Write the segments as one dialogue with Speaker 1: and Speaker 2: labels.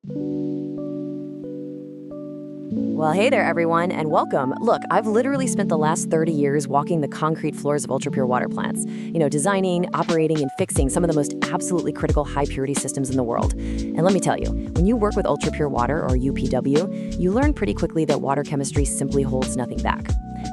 Speaker 1: Well, hey there, everyone, and welcome. Look, I've literally spent the last 30 years walking the concrete floors of ultra-pure water plants, designing, operating, and fixing some of the most absolutely critical high-purity systems in the world. And let me tell you, when you work with ultra-pure water, or UPW, you learn pretty quickly that water chemistry simply holds nothing back.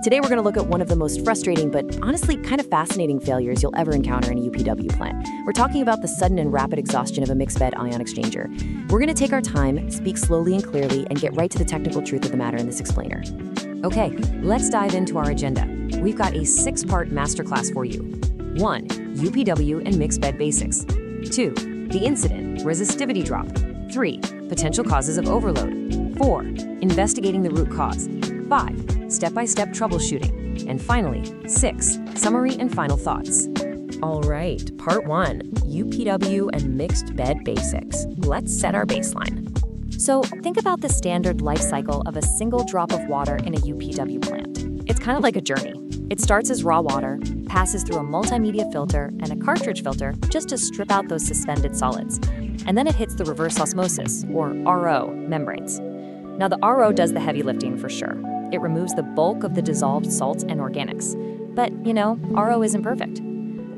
Speaker 1: Today, we're going to look at one of the most frustrating but honestly kind of fascinating failures you'll ever encounter in a UPW plant. We're talking about the sudden and rapid exhaustion of a mixed-bed ion exchanger. We're going to take our time, speak slowly and clearly, and get right to the technical truth of the matter in this explainer. Okay, let's dive into our agenda. We've got a 6-part masterclass for you. 1. UPW and mixed-bed basics. 2. The incident, resistivity drop. 3. Potential causes of overload. 4. Investigating the root cause. 5. Step-by-step troubleshooting. And finally, 6. Summary and final thoughts. All right, part 1, UPW and mixed bed basics. Let's set our baseline. So think about the standard life cycle of a single drop of water in a UPW plant. It's kind of like a journey. It starts as raw water, passes through a multimedia filter and a cartridge filter just to strip out those suspended solids. And then it hits the reverse osmosis, or RO, membranes. Now the RO does the heavy lifting for sure. It removes the bulk of the dissolved salts and organics. But, RO isn't perfect.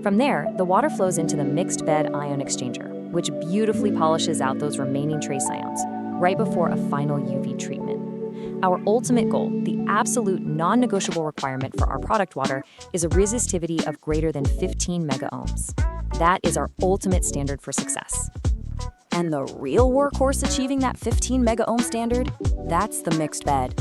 Speaker 1: From there, the water flows into the mixed bed ion exchanger, which beautifully polishes out those remaining trace ions, right before a final UV treatment. Our ultimate goal, the absolute non-negotiable requirement for our product water, is a resistivity of greater than 15 megaohms. That is our ultimate standard for success. And the real workhorse achieving that 15 megaohm standard? That's the mixed bed.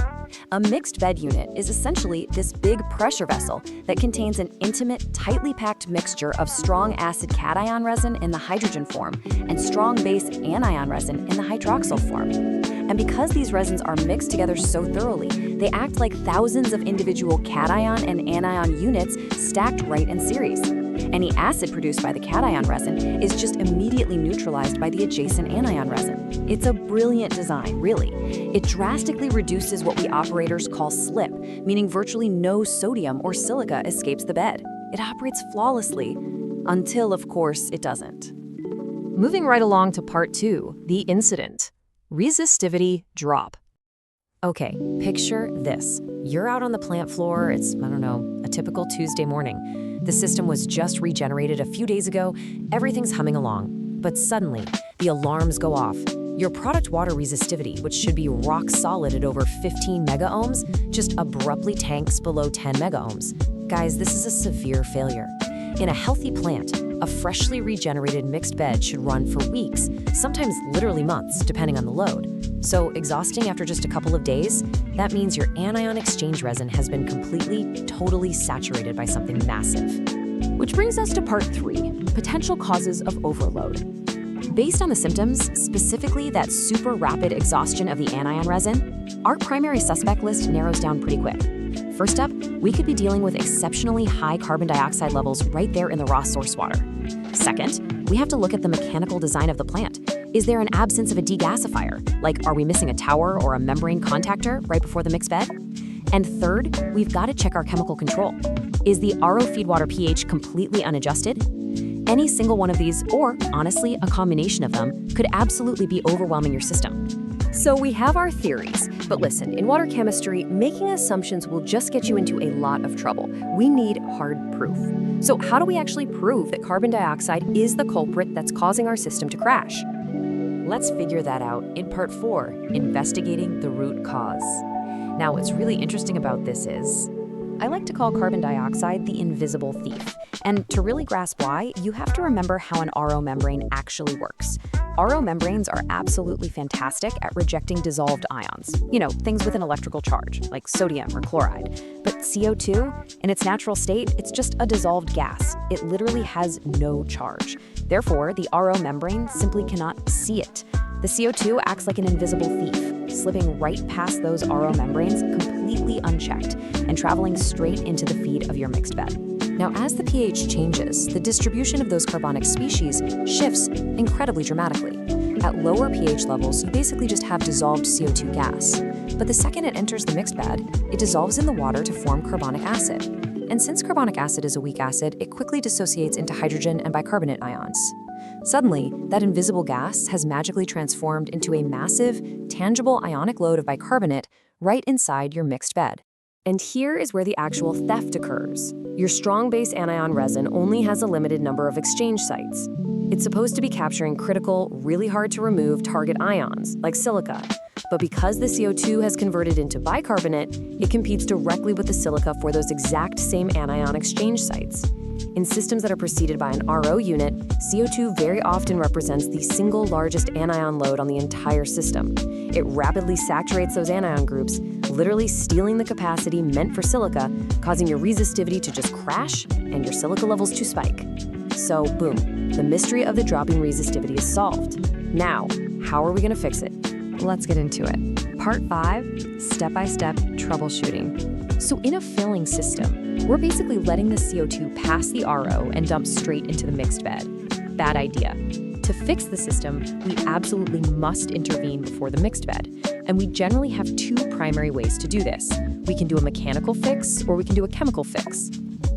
Speaker 1: A mixed bed unit is essentially this big pressure vessel that contains an intimate, tightly packed mixture of strong acid cation resin in the hydrogen form and strong base anion resin in the hydroxyl form. And because these resins are mixed together so thoroughly, they act like thousands of individual cation and anion units stacked right in series. Any acid produced by the cation resin is just immediately neutralized by the adjacent anion resin. It's a brilliant design, really. It drastically reduces what we operators call slip, meaning virtually no sodium or silica escapes the bed. It operates flawlessly, until, of course, it doesn't. Moving right along to part 2, the incident. Resistivity drop. Okay, picture this. You're out on the plant floor, it's, a typical Tuesday morning. The system was just regenerated a few days ago, everything's humming along. But suddenly, the alarms go off. Your product water resistivity, which should be rock solid at over 15 megaohms, just abruptly tanks below 10 megaohms. Guys, this is a severe failure. In a healthy plant, a freshly regenerated mixed bed should run for weeks, sometimes literally months, depending on the load. So exhausting after just a couple of days, that means your anion exchange resin has been completely, totally saturated by something massive. Which brings us to part 3, potential causes of overload. Based on the symptoms, specifically that super rapid exhaustion of the anion resin, our primary suspect list narrows down pretty quick. First up, we could be dealing with exceptionally high carbon dioxide levels right there in the raw source water. Second, we have to look at the mechanical design of the plant. Is there an absence of a degasifier? Like, are we missing a tower or a membrane contactor right before the mixed bed? And third, we've got to check our chemical control. Is the RO feedwater pH completely unadjusted? Any single one of these, or honestly, a combination of them, could absolutely be overwhelming your system. So we have our theories, but listen, in water chemistry, making assumptions will just get you into a lot of trouble. We need hard proof. So how do we actually prove that carbon dioxide is the culprit that's causing our system to crash? Let's figure that out in part 4, investigating the root cause. Now, what's really interesting about this is, I like to call carbon dioxide the invisible thief. And to really grasp why, you have to remember how an RO membrane actually works. RO membranes are absolutely fantastic at rejecting dissolved ions. Things with an electrical charge, like sodium or chloride. But CO2, in its natural state, it's just a dissolved gas. It literally has no charge. Therefore, the RO membrane simply cannot see it. The CO2 acts like an invisible thief, slipping right past those RO membranes completely unchecked and traveling straight into the feed of your mixed bed. Now, as the pH changes, the distribution of those carbonic species shifts incredibly dramatically. At lower pH levels, you basically just have dissolved CO2 gas. But the second it enters the mixed bed, it dissolves in the water to form carbonic acid. And since carbonic acid is a weak acid, it quickly dissociates into hydrogen and bicarbonate ions. Suddenly, that invisible gas has magically transformed into a massive, tangible ionic load of bicarbonate right inside your mixed bed. And here is where the actual theft occurs. Your strong base anion resin only has a limited number of exchange sites. It's supposed to be capturing critical, really hard to remove target ions, like silica. But because the CO2 has converted into bicarbonate, it competes directly with the silica for those exact same anion exchange sites. In systems that are preceded by an RO unit, CO2 very often represents the single largest anion load on the entire system. It rapidly saturates those anion groups, literally stealing the capacity meant for silica, causing your resistivity to just crash and your silica levels to spike. So, boom, the mystery of the dropping resistivity is solved. Now, how are we going to fix it? Let's get into it. Part 5, step-by-step troubleshooting. So in a filling system, we're basically letting the CO2 pass the RO and dump straight into the mixed bed. Bad idea. To fix the system, we absolutely must intervene before the mixed bed. And we generally have two primary ways to do this. We can do a mechanical fix or we can do a chemical fix.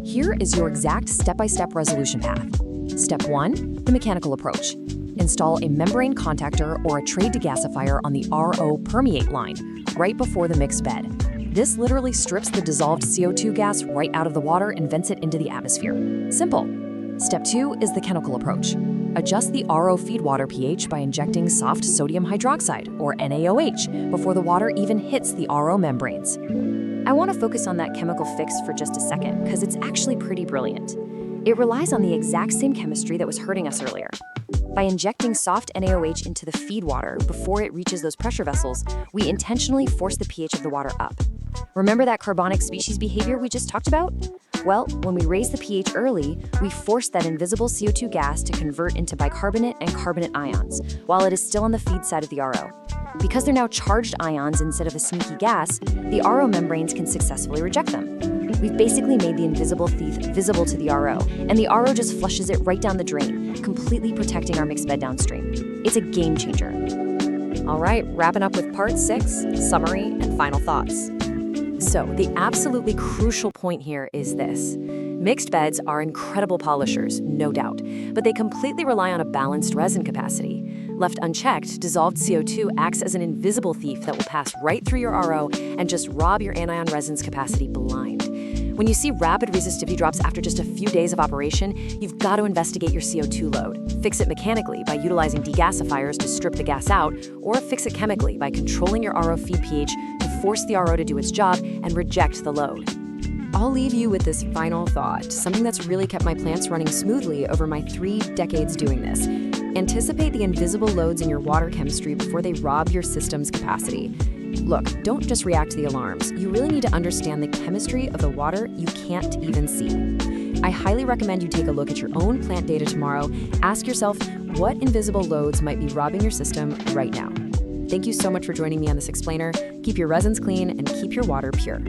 Speaker 1: Here is your exact step-by-step resolution path. Step 1, the mechanical approach. Install a membrane contactor or a trade degasifier on the RO permeate line right before the mixed bed. This literally strips the dissolved CO2 gas right out of the water and vents it into the atmosphere. Simple. Step 2 is the chemical approach. Adjust the RO feed water pH by injecting soft sodium hydroxide, or NaOH, before the water even hits the RO membranes. I want to focus on that chemical fix for just a second because it's actually pretty brilliant. It relies on the exact same chemistry that was hurting us earlier. By injecting soft NaOH into the feed water before it reaches those pressure vessels, we intentionally force the pH of the water up. Remember that carbonic species behavior we just talked about? Well, when we raise the pH early, we force that invisible CO2 gas to convert into bicarbonate and carbonate ions, while it is still on the feed side of the RO. Because they're now charged ions instead of a sneaky gas, the RO membranes can successfully reject them. We've basically made the invisible thief visible to the RO, and the RO just flushes it right down the drain, completely protecting our mixed bed downstream. It's a game changer. All right, wrapping up with part 6, summary and final thoughts. So the absolutely crucial point here is this. Mixed beds are incredible polishers, no doubt, but they completely rely on a balanced resin capacity. Left unchecked, dissolved CO2 acts as an invisible thief that will pass right through your RO and just rob your anion resin's capacity blind. When you see rapid resistivity drops after just a few days of operation, you've got to investigate your CO2 load. Fix it mechanically by utilizing degasifiers to strip the gas out, or fix it chemically by controlling your RO feed pH to force the RO to do its job and reject the load. I'll leave you with this final thought, something that's really kept my plants running smoothly over my 3 decades doing this. Anticipate the invisible loads in your water chemistry before they rob your system's capacity. Look, don't just react to the alarms. You really need to understand the chemistry of the water you can't even see. I highly recommend you take a look at your own plant data tomorrow. Ask yourself what invisible loads might be robbing your system right now. Thank you so much for joining me on this explainer. Keep your resins clean and keep your water pure.